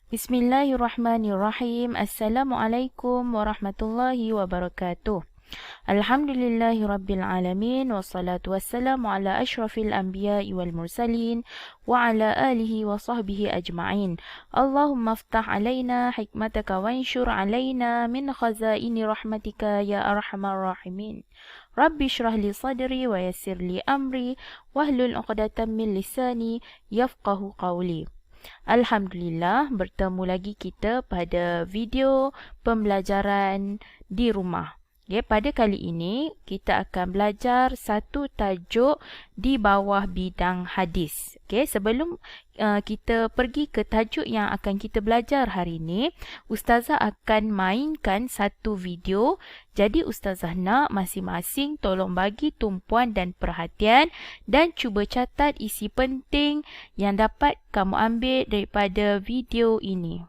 Bismillahirrahmanirrahim. Assalamualaikum warahmatullahi wabarakatuh. Alhamdulillahi rabbil alamin. Wassalatu wassalamu ala ashrafil anbiya'i wal mursalin. Wa ala alihi wa sahbihi ajma'in. Allahumma aftah alaina hikmataka wa anshur alaina min khazaini rahmatika ya arhamar rahimin. Rabbi shrah li sadri wa yassir li amri. Wahlul uqdatan min lisani yafqahu qawli. Alhamdulillah, bertemu lagi kita pada video pembelajaran di rumah. Okay, pada kali ini kita akan belajar satu tajuk di bawah bidang hadis. Okay, sebelum kita pergi ke tajuk yang akan kita belajar hari ini, Ustazah akan mainkan satu video. Jadi Ustazah nak masing-masing tolong bagi tumpuan dan perhatian dan cuba catat isi penting yang dapat kamu ambil daripada video ini.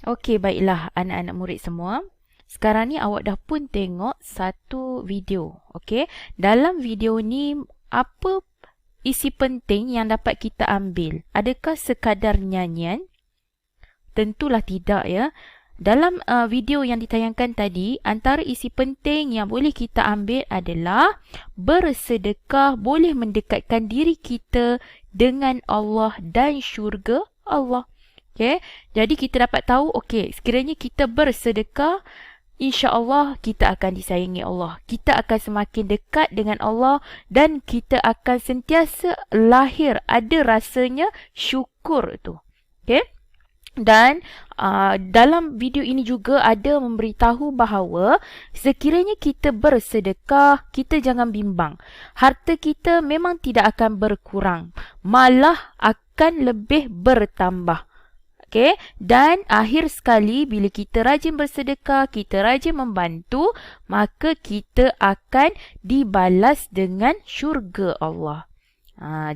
Okey, baiklah anak-anak murid semua. Sekarang ni awak dah pun tengok satu video. Okey, dalam video ni apa isi penting yang dapat kita ambil? Adakah sekadar nyanyian? Tentulah tidak ya. Dalam video yang ditayangkan tadi, antara isi penting yang boleh kita ambil adalah bersedekah boleh mendekatkan diri kita dengan Allah dan syurga Allah. Okay. Jadi kita dapat tahu, sekiranya kita bersedekah, insya-Allah kita akan disayangi Allah. Kita akan semakin dekat dengan Allah dan kita akan sentiasa lahir ada rasanya syukur tu. Okay. Dan dalam video ini juga ada memberitahu bahawa sekiranya kita bersedekah, kita jangan bimbang. Harta kita memang tidak akan berkurang, malah akan lebih bertambah. Okay? Dan akhir sekali bila kita rajin bersedekah, kita rajin membantu, maka kita akan dibalas dengan syurga Allah.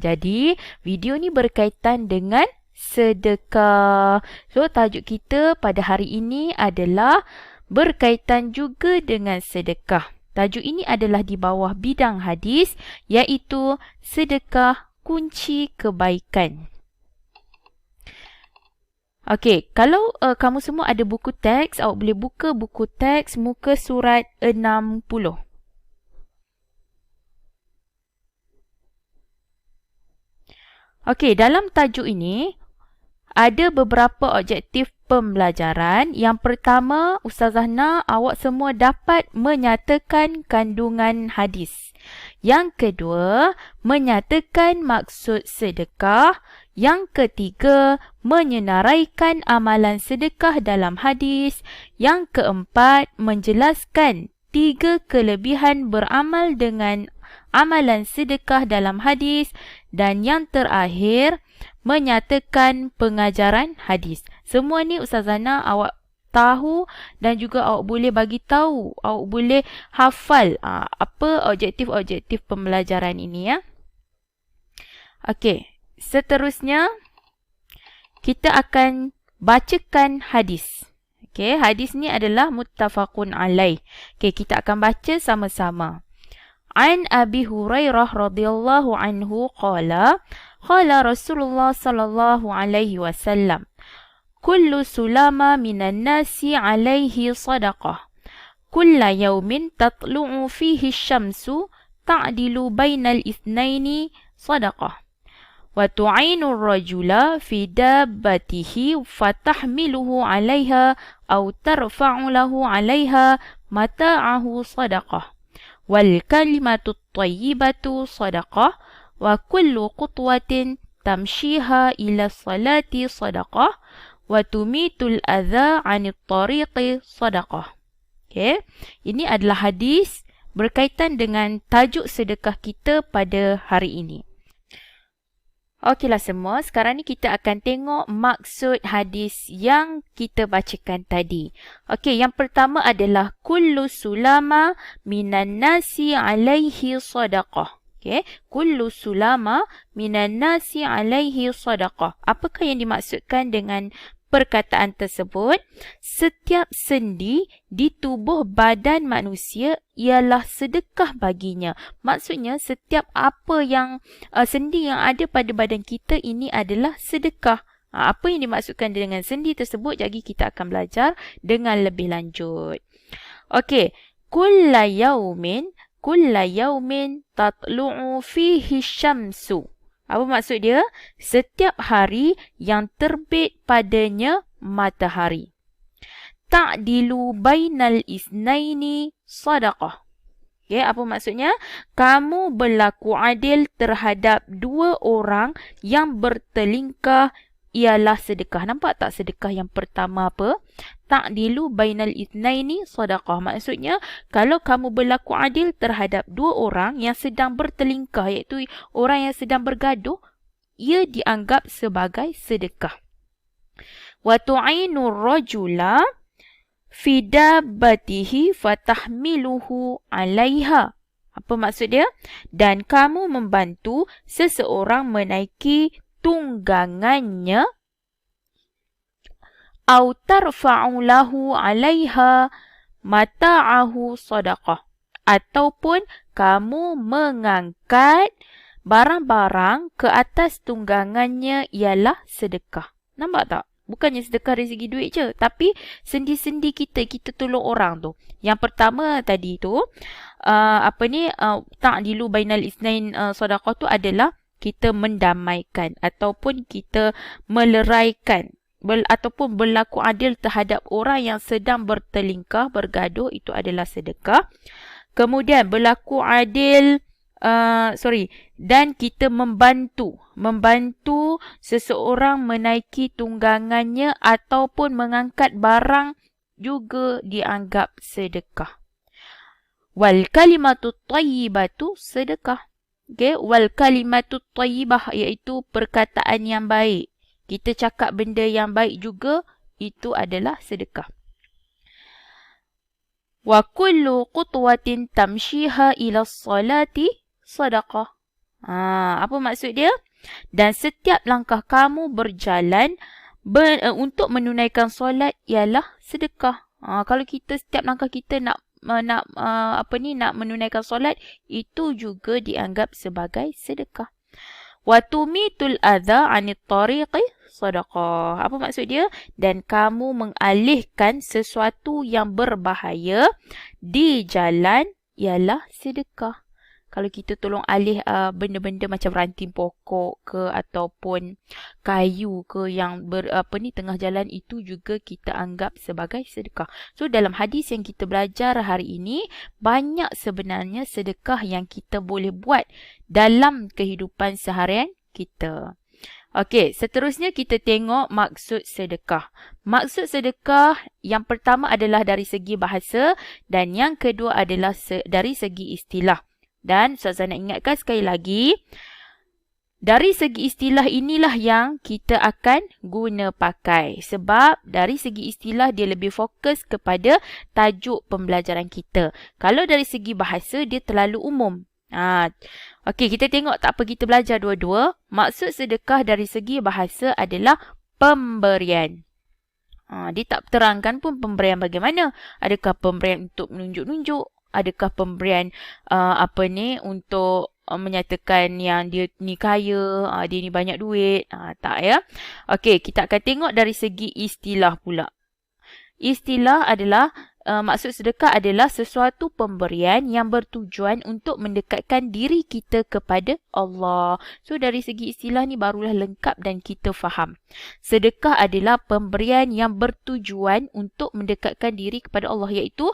Jadi video ni berkaitan dengan sedekah. So tajuk kita pada hari ini adalah berkaitan juga dengan sedekah. Tajuk ini adalah di bawah bidang hadis, iaitu sedekah kunci kebaikan. Okey, kalau kamu semua ada buku teks, awak boleh buka buku teks muka surat 60. Okey, dalam tajuk ini ada beberapa objektif pembelajaran. Yang pertama, Ustazah nak awak semua dapat menyatakan kandungan hadis. Yang kedua, menyatakan maksud sedekah. Yang ketiga, menyenaraikan amalan sedekah dalam hadis. Yang keempat, menjelaskan 3 kelebihan beramal dengan amalan sedekah dalam hadis. Dan yang terakhir, menyatakan pengajaran hadis. Semua ni Ustazah nak awak tahu dan juga awak boleh bagi tahu, awak boleh hafal apa objektif-objektif pembelajaran ini ya. Okey, seterusnya kita akan bacakan hadis. Okey, hadis ni adalah muttafaqun alaih. Okey, kita akan baca sama-sama. An Abi Hurairah radhiyallahu anhu qala qala Rasulullah sallallahu alaihi wasallam kullu sulama minan nasi alaihi sadaqah kulla yawmin tatlu'u fihi syamsu ta'dilu bainal ithnaini sadaqah wa tu'inu ar-rajula fi dabbatihi fatahmiluhu 'alayha aw tarfa'u lahu 'alayha mata'ahu sadaqah wal kalimatu at-tayyibatu sadaqah wa kullu qutwatin tamshiha ila salati sadaqah wa tumitul adha 'anit tariqi sadaqah. Okey, ini adalah hadis berkaitan dengan tajuk sedekah kita pada hari ini. Okeylah semua, sekarang ni kita akan tengok maksud hadis yang kita bacakan tadi. Okey, yang pertama adalah kullu sulama minan nasi alaihi sadaqah. Okey, kullu sulama minan nasi alaihi sadaqah. Apakah yang dimaksudkan dengan perkataan tersebut? Setiap sendi di tubuh badan manusia ialah sedekah baginya. Maksudnya setiap apa yang sendi yang ada pada badan kita ini adalah sedekah. Apa yang dimaksudkan dengan sendi tersebut, jadi kita akan belajar dengan lebih lanjut. Okey, kulla yaumin tatlu'u fihi syamsu. Apa maksud dia? Setiap hari yang terbit padanya matahari. Ta'dilu bainal isnaini sadaqah. Okay, apa maksudnya? Kamu berlaku adil terhadap 2 orang yang bertelingkah ialah sedekah. Nampak tak sedekah yang pertama apa? Ta'dilu bainal itsnaini sadaqah. Maksudnya, kalau kamu berlaku adil terhadap 2 orang yang sedang bertelingkah, iaitu orang yang sedang bergaduh, ia dianggap sebagai sedekah. Wa tu'inu rajula fi dabbatihi fatahmiluhu 'alaiha. Apa maksud dia? Dan kamu membantu seseorang menaiki tunggangannya au tarfa'u lahu 'alaiha mata'ahu sadaqah, ataupun kamu mengangkat barang-barang ke atas tunggangannya ialah sedekah. Nampak tak? Bukannya sedekah dari segi duit je, tapi sendi-sendi kita tolong orang tu. Yang pertama tadi tu ta'dilu bainal isnain sadaqah tu adalah kita mendamaikan ataupun kita meleraikan ataupun berlaku adil terhadap orang yang sedang bertelingkah, bergaduh, itu adalah sedekah. Kemudian berlaku adil dan kita membantu seseorang menaiki tunggangannya ataupun mengangkat barang juga dianggap sedekah. Wal kalimatu thayyibatu sedekah. Okay, wal kalimatu thayyibah iaitu perkataan yang baik. Kita cakap benda yang baik juga, itu adalah sedekah. Wa kullu qutwatin tamshiha ila salati sadaqah. Apa maksud dia? Dan setiap langkah kamu berjalan untuk menunaikan solat ialah sedekah. Kalau kita setiap langkah kita nak menunaikan solat, itu juga dianggap sebagai sedekah. Wa tumitul adha 'anit tariqi sadaqah. Apa maksud dia? Dan kamu mengalihkan sesuatu yang berbahaya di jalan ialah sedekah. Kalau kita tolong alih benda-benda macam ranting pokok ke ataupun kayu ke yang tengah jalan, itu juga kita anggap sebagai sedekah. So dalam hadis yang kita belajar hari ini, banyak sebenarnya sedekah yang kita boleh buat dalam kehidupan seharian kita. Okey, seterusnya kita tengok maksud sedekah. Maksud sedekah yang pertama adalah dari segi bahasa dan yang kedua adalah dari segi istilah. Dan Ustazah nak ingatkan sekali lagi, dari segi istilah inilah yang kita akan guna pakai. Sebab dari segi istilah dia lebih fokus kepada tajuk pembelajaran kita. Kalau dari segi bahasa dia terlalu umum. Okey, kita tengok tak apa, kita belajar dua-dua. Maksud sedekah dari segi bahasa adalah pemberian. Dia tak terangkan pun pemberian bagaimana. Adakah pemberian untuk menunjuk-nunjuk? Adakah pemberian untuk menyatakan yang dia ni kaya, dia ni banyak duit? Tak ya. Okey, kita akan tengok dari segi istilah pula. Istilah adalah maksud sedekah adalah sesuatu pemberian yang bertujuan untuk mendekatkan diri kita kepada Allah. So dari segi istilah ni barulah lengkap dan kita faham. Sedekah adalah pemberian yang bertujuan untuk mendekatkan diri kepada Allah, iaitu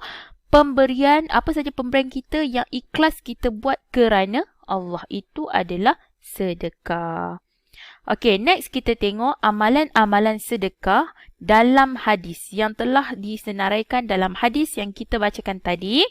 pemberian, apa saja pemberian kita yang ikhlas kita buat kerana Allah, itu adalah sedekah. Okey, next kita tengok amalan-amalan sedekah dalam hadis yang telah disenaraikan dalam hadis yang kita bacakan tadi.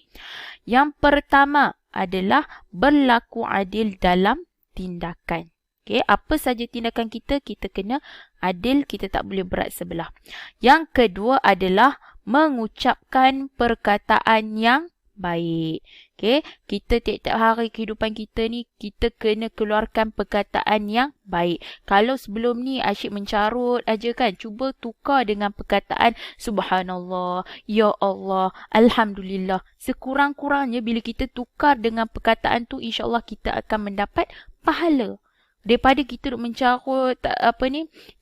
Yang pertama adalah berlaku adil dalam tindakan. Okey, apa saja tindakan kita kena adil, kita tak boleh berat sebelah. Yang kedua adalah mengucapkan perkataan yang baik. Okey, kita tiap-tiap hari kehidupan kita ni, kita kena keluarkan perkataan yang baik. Kalau sebelum ni asyik mencarut aja kan, cuba tukar dengan perkataan subhanallah, ya Allah, alhamdulillah. Sekurang-kurangnya bila kita tukar dengan perkataan tu, insya-Allah kita akan mendapat pahala. Daripada kita duk mencarut,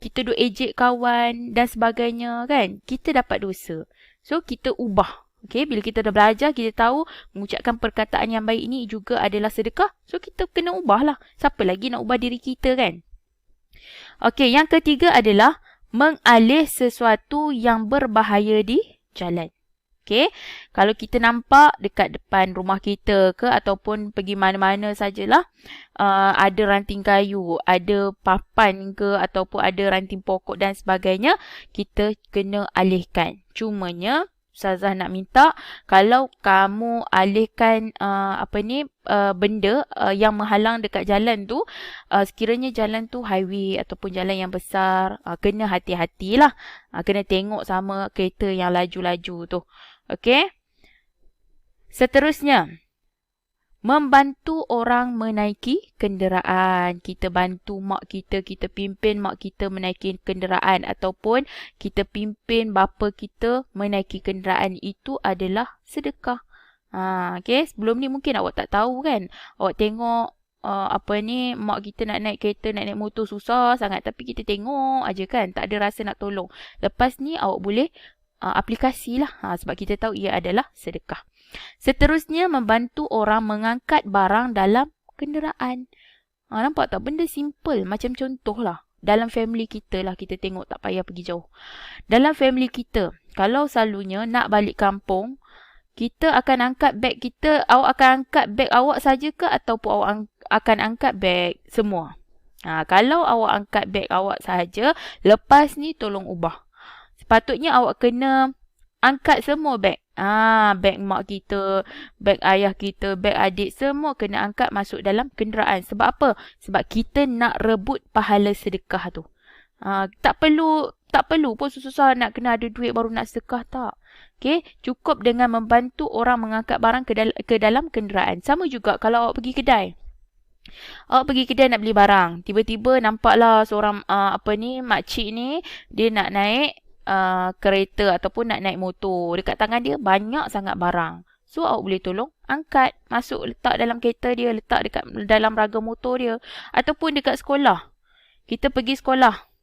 kita duk ejek kawan dan sebagainya kan, kita dapat dosa. So kita ubah. Okay, bila kita dah belajar, kita tahu mengucapkan perkataan yang baik ini juga adalah sedekah. So kita kena ubahlah. Siapa lagi nak ubah diri kita kan? Okay, yang ketiga adalah mengalih sesuatu yang berbahaya di jalan. Okay, kalau kita nampak dekat depan rumah kita ke ataupun pergi mana-mana sajalah, ada ranting kayu, ada papan ke ataupun ada ranting pokok dan sebagainya, kita kena alihkan. Cumanya Ustazah nak minta, kalau kamu alihkan benda yang menghalang dekat jalan tu, sekiranya jalan tu highway ataupun jalan yang besar, kena hati-hatilah. Kena tengok sama kereta yang laju-laju tu. Okey. Seterusnya, membantu orang menaiki kenderaan. Kita bantu mak kita, kita pimpin mak kita menaiki kenderaan ataupun kita pimpin bapa kita menaiki kenderaan, itu adalah sedekah. Okey, sebelum ni mungkin awak tak tahu kan. Awak tengok mak kita nak naik kereta, nak naik motor susah sangat, tapi kita tengok aja kan, tak ada rasa nak tolong. Lepas ni awak boleh aplikasilah, sebab kita tahu ia adalah sedekah. Seterusnya, membantu orang mengangkat barang dalam kenderaan. Nampak tak? Benda simple. Macam contohlah, dalam family kita lah, kita tengok, tak payah pergi jauh. Dalam family kita, kalau selalunya nak balik kampung, kita akan angkat beg kita. Awak akan angkat beg awak saja ke ataupun awak akan angkat beg semua. Kalau awak angkat beg awak sahaja, lepas ni tolong ubah. Sepatutnya awak kena angkat semua beg. Beg mak kita, beg ayah kita, beg adik, semua kena angkat masuk dalam kenderaan. Sebab apa? Sebab kita nak rebut pahala sedekah tu. Tak perlu pun susah-susah nak kena ada duit baru nak sedekah, tak. Okay, cukup dengan membantu orang mengangkat barang ke dalam kenderaan. Sama juga kalau awak pergi kedai. Awak pergi kedai nak beli barang. Tiba-tiba nampaklah seorang makcik ni, dia nak naik kereta ataupun nak naik motor. Dekat tangan dia banyak sangat barang. So awak boleh tolong angkat, masuk, letak dalam kereta dia, letak dekat dalam ragam motor dia. Ataupun dekat sekolah. Kita pergi sekolah.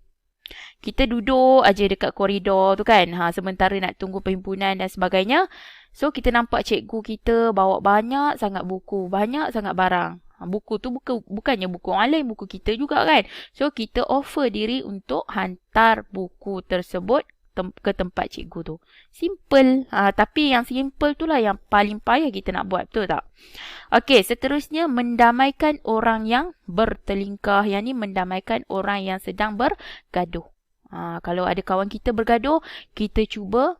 Kita duduk aja dekat koridor tu kan. Sementara nak tunggu perhimpunan dan sebagainya. So kita nampak cikgu kita bawa banyak sangat buku, banyak sangat barang. Buku tu bukannya buku orang lain, buku kita juga kan. So kita offer diri untuk hantar buku tersebut ke tempat cikgu tu. Simple. Tapi yang simple tu lah yang paling payah kita nak buat, betul tak? Okey, seterusnya mendamaikan orang yang bertelingkah. Yang ni mendamaikan orang yang sedang bergaduh. Kalau ada kawan kita bergaduh, kita cuba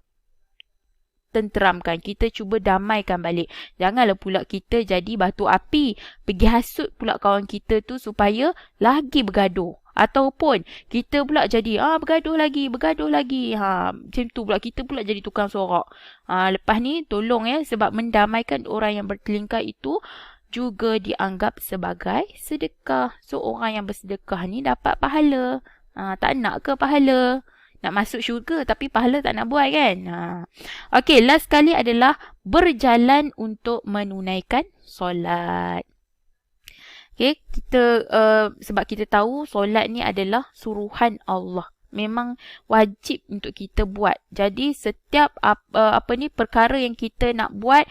tenteramkan. Kita cuba damaikan balik. Janganlah pula kita jadi batu api. Pergi hasut pula kawan kita tu supaya lagi bergaduh. Ataupun kita pula jadi bergaduh lagi. Macam tu pula. Kita pula jadi tukang sorak. Lepas ni tolong sebab mendamaikan orang yang bertelingkah itu juga dianggap sebagai sedekah. So orang yang bersedekah ni dapat pahala. Tak nak ke pahala? Nak masuk syurga tapi pahala tak nak buat kan? Okey, last sekali adalah berjalan untuk menunaikan solat. Okey, kita sebab kita tahu solat ni adalah suruhan Allah. Memang wajib untuk kita buat. Jadi setiap perkara yang kita nak buat,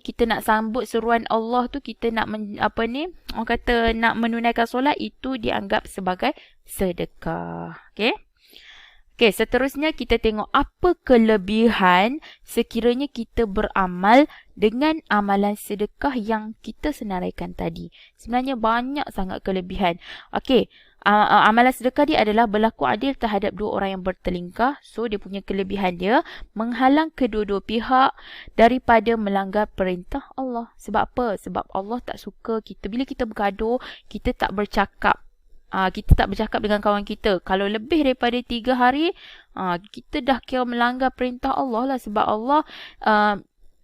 kita nak sambut seruan Allah tu, kita nak orang kata nak menunaikan solat, itu dianggap sebagai sedekah. Okey. Okey, seterusnya kita tengok apa kelebihan sekiranya kita beramal dengan amalan sedekah yang kita senaraikan tadi. Sebenarnya banyak sangat kelebihan. Okey, amalan sedekah dia adalah berlaku adil terhadap dua orang yang bertelingkah. So, dia punya kelebihan dia menghalang kedua-dua pihak daripada melanggar perintah Allah. Sebab apa? Sebab Allah tak suka kita. Bila kita bergaduh, kita tak bercakap. Kita tak bercakap dengan kawan kita. Kalau lebih daripada 3 hari, kita dah kira melanggar perintah Allah lah. Sebab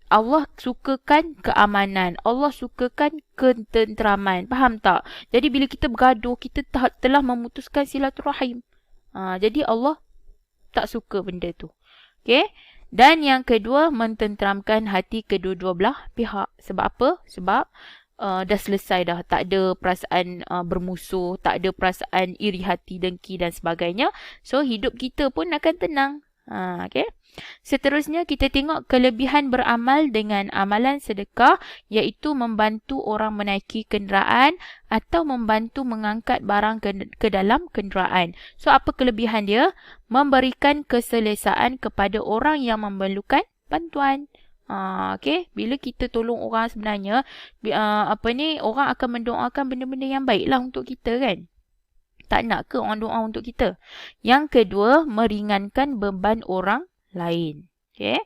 Allah sukakan keamanan. Allah sukakan ketenteraman. Faham tak? Jadi bila kita bergaduh, kita telah memutuskan silaturahim. Jadi Allah tak suka benda tu. Okay? Dan yang kedua, mententeramkan hati kedua-dua belah pihak. Sebab apa? Sebab dah selesai dah. Tak ada perasaan bermusuh, tak ada perasaan iri hati, dengki dan sebagainya. So, hidup kita pun akan tenang. Okay. Seterusnya, kita tengok kelebihan beramal dengan amalan sedekah, iaitu membantu orang menaiki kenderaan atau membantu mengangkat barang ke dalam kenderaan. So, apa kelebihan dia? Memberikan keselesaan kepada orang yang memerlukan bantuan. Okay, bila kita tolong orang sebenarnya orang akan mendoakan benda-benda yang baiklah untuk kita kan. Tak nak ke orang doa untuk kita? Yang kedua, meringankan beban orang lain. Okay.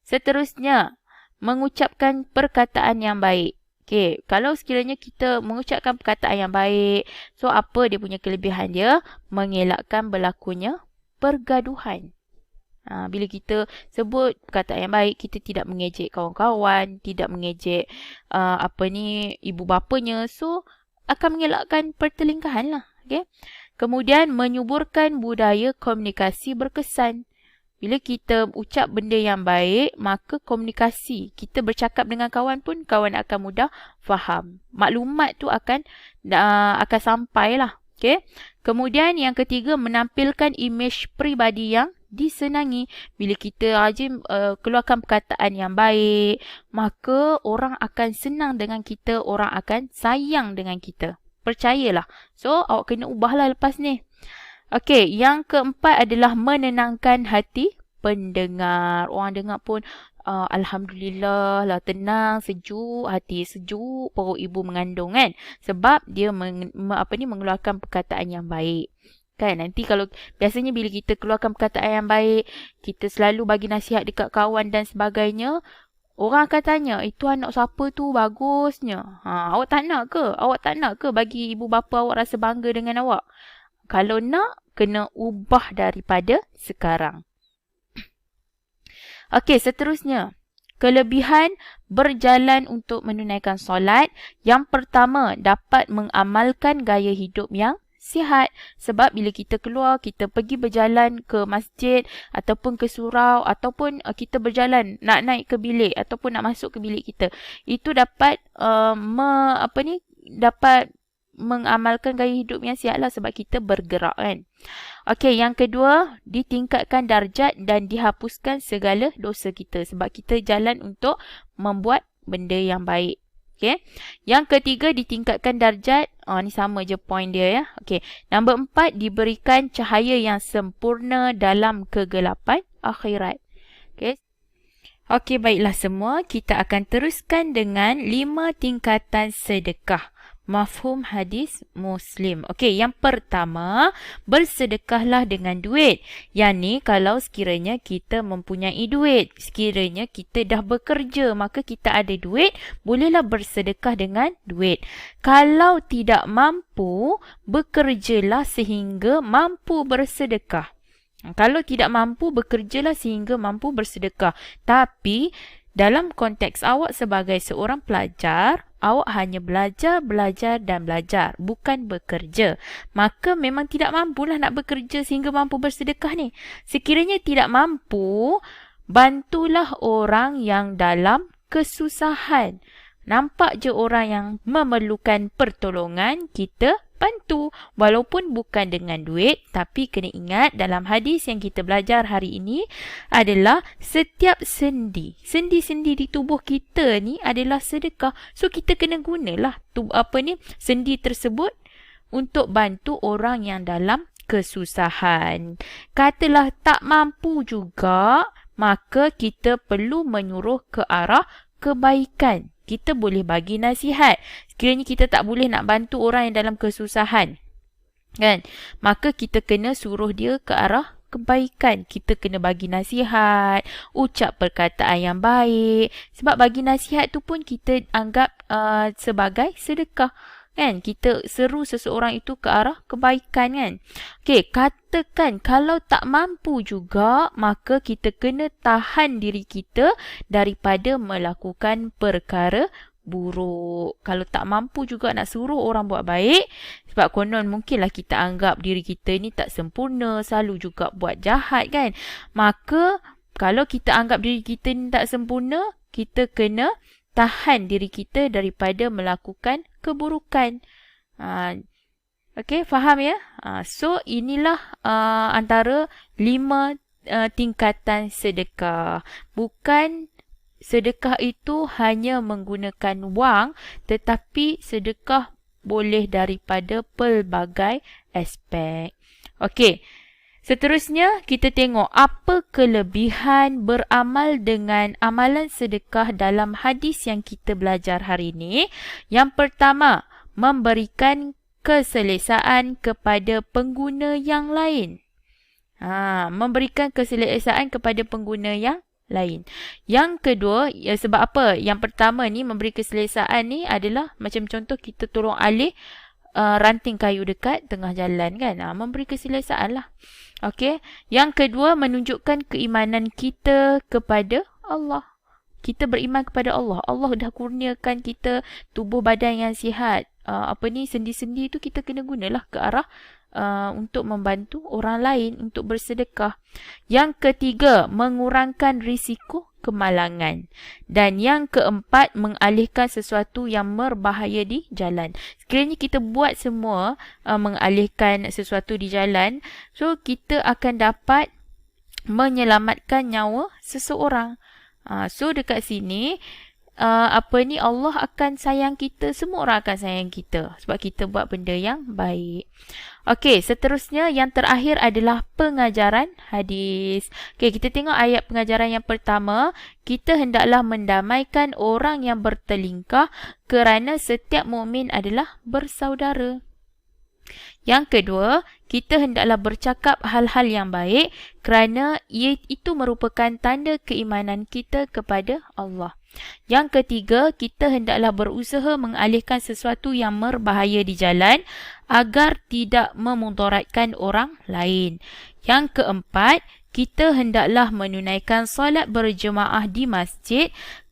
Seterusnya, mengucapkan perkataan yang baik. Okay, kalau sekiranya kita mengucapkan perkataan yang baik, so apa dia punya kelebihan dia? Mengelakkan berlakunya pergaduhan. Bila kita sebut perkataan yang baik, kita tidak mengejek kawan-kawan, tidak mengejek ibu bapanya. So, akan mengelakkan pertelingkahan lah. Okay? Kemudian, menyuburkan budaya komunikasi berkesan. Bila kita ucap benda yang baik, maka komunikasi. Kita bercakap dengan kawan pun, kawan akan mudah faham. Maklumat tu akan sampai lah. Okay? Kemudian, yang ketiga, menampilkan imej peribadi yang disenangi. Bila kita rajin keluarkan perkataan yang baik, maka orang akan senang dengan kita, orang akan sayang dengan kita. Percayalah. So, awak kena ubahlah lepas ni. Okey, yang keempat adalah menenangkan hati pendengar. Orang dengar pun Alhamdulillah lah, tenang, sejuk hati, sejuk perut ibu mengandung kan. Sebab dia mengeluarkan perkataan yang baik. Kan, nanti kalau biasanya bila kita keluarkan perkataan yang baik, kita selalu bagi nasihat dekat kawan dan sebagainya, orang akan tanya, itu anak siapa tu bagusnya? Awak tak nak ke? Awak tak nak ke bagi ibu bapa awak rasa bangga dengan awak? Kalau nak, kena ubah daripada sekarang. Okey, seterusnya. Kelebihan berjalan untuk menunaikan solat. Yang pertama, dapat mengamalkan gaya hidup yang sihat. Sebab bila kita keluar, kita pergi berjalan ke masjid ataupun ke surau ataupun kita berjalan nak naik ke bilik ataupun nak masuk ke bilik kita. Itu dapat dapat mengamalkan gaya hidup yang sihat lah sebab kita bergerak kan. Okey, yang kedua, ditingkatkan darjat dan dihapuskan segala dosa kita sebab kita jalan untuk membuat benda yang baik. Okey. Yang ketiga, ditingkatkan darjat. Ni sama je point dia ya. Okey. Nombor 4, diberikan cahaya yang sempurna dalam kegelapan akhirat. Okey. Okey, baiklah semua. Kita akan teruskan dengan 5 tingkatan sedekah. Mafhum hadis Muslim. Okey, yang pertama, bersedekahlah dengan duit. Yang ni kalau sekiranya kita mempunyai duit. Sekiranya kita dah bekerja, maka kita ada duit, bolehlah bersedekah dengan duit. Kalau tidak mampu, bekerjalah sehingga mampu bersedekah. Kalau tidak mampu, bekerjalah sehingga mampu bersedekah. Tapi dalam konteks awak sebagai seorang pelajar, awak hanya belajar, dan belajar, bukan bekerja. Maka memang tidak mampulah nak bekerja sehingga mampu bersedekah ni. Sekiranya tidak mampu, bantulah orang yang dalam kesusahan. Nampak je orang yang memerlukan pertolongan, kita bantu. Walaupun bukan dengan duit, tapi kena ingat dalam hadis yang kita belajar hari ini adalah setiap sendi-sendi di tubuh kita ni adalah sedekah. So kita kena gunalah sendi tersebut untuk bantu orang yang dalam kesusahan. Katalah tak mampu juga, maka kita perlu menyuruh ke arah kebaikan. Kita boleh bagi nasihat. Sekiranya kita tak boleh nak bantu orang yang dalam kesusahan, kan? Maka kita kena suruh dia ke arah kebaikan. Kita kena bagi nasihat, ucap perkataan yang baik. Sebab bagi nasihat tu pun kita anggap sebagai sedekah. Kan? Kita seru seseorang itu ke arah kebaikan kan. Okey, katakan kalau tak mampu juga, maka kita kena tahan diri kita daripada melakukan perkara buruk. Kalau tak mampu juga nak suruh orang buat baik, sebab konon mungkinlah kita anggap diri kita ni tak sempurna, selalu juga buat jahat kan. Maka kalau kita anggap diri kita ni tak sempurna, kita kena tahan diri kita daripada melakukan keburukan. Okey, faham ya? So, inilah antara 5 tingkatan sedekah. Bukan sedekah itu hanya menggunakan wang, tetapi sedekah boleh daripada pelbagai aspek. Okey. Seterusnya, kita tengok apa kelebihan beramal dengan amalan sedekah dalam hadis yang kita belajar hari ini. Yang pertama, memberikan keselesaan kepada pengguna yang lain. Memberikan keselesaan kepada pengguna yang lain. Yang kedua, sebab apa? Yang pertama ni, memberi keselesaan ni adalah macam contoh kita tolong alih ranting kayu dekat tengah jalan kan. Memberi keselesaan lah. Okey. Yang kedua, menunjukkan keimanan kita kepada Allah. Kita beriman kepada Allah. Allah dah kurniakan kita tubuh badan yang sihat. Sendi-sendi tu kita kena gunalah ke arah untuk membantu orang lain, untuk bersedekah. Yang ketiga, mengurangkan risiko kemalangan. Dan yang keempat, mengalihkan sesuatu yang berbahaya di jalan. Sekiranya kita buat semua mengalihkan sesuatu di jalan, so kita akan dapat menyelamatkan nyawa seseorang. So dekat sini Allah akan sayang kita, semua orang akan sayang kita sebab kita buat benda yang baik. Okey, seterusnya yang terakhir adalah pengajaran hadis. Okey, kita tengok ayat pengajaran yang pertama. Kita hendaklah mendamaikan orang yang bertelingkah kerana setiap mukmin adalah bersaudara. Yang kedua, kita hendaklah bercakap hal-hal yang baik kerana itu merupakan tanda keimanan kita kepada Allah. Yang ketiga, kita hendaklah berusaha mengalihkan sesuatu yang berbahaya di jalan agar tidak memudaratkan orang lain. Yang keempat, kita hendaklah menunaikan solat berjemaah di masjid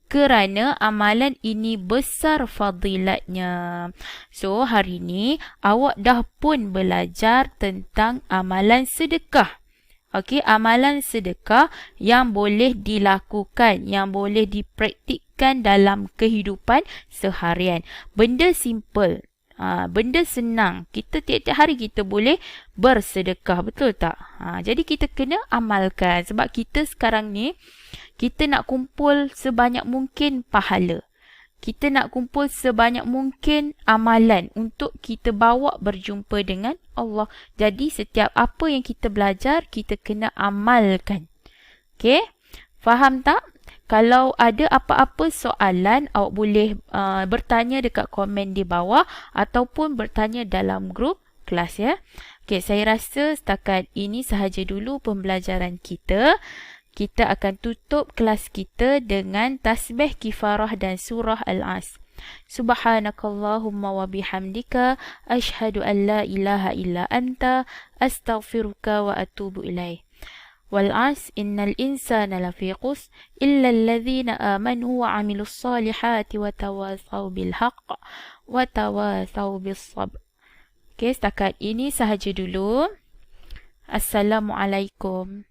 kerana amalan ini besar fadilatnya. So, hari ni awak dah pun belajar tentang amalan sedekah. Okey, amalan sedekah yang boleh dilakukan, yang boleh dipraktikkan dalam kehidupan seharian. Benda simple, benda senang. Kita tiap-tiap hari kita boleh bersedekah, betul tak? Jadi kita kena amalkan sebab kita sekarang ni kita nak kumpul sebanyak mungkin pahala. Kita nak kumpul sebanyak mungkin amalan untuk kita bawa berjumpa dengan Allah. Jadi setiap apa yang kita belajar, kita kena amalkan. Okey? Faham tak? Kalau ada apa-apa soalan, awak boleh bertanya dekat komen di bawah ataupun bertanya dalam grup kelas ya. Okey, saya rasa setakat ini sahaja dulu pembelajaran kita. Kita akan tutup kelas kita dengan tasbih kifarah dan surah Al-As. Subhanakallahumma wa bihamdika asyhadu an la ilaha illa anta astaghfiruka wa atubu ilaih. Wal-'as innal insana lafi khusr illa alladhina amanu wa 'amilus solihati wa tawasaw bil haqq wa tawasaw bis sabr. Okey, setakat ini sahaja dulu. Assalamualaikum.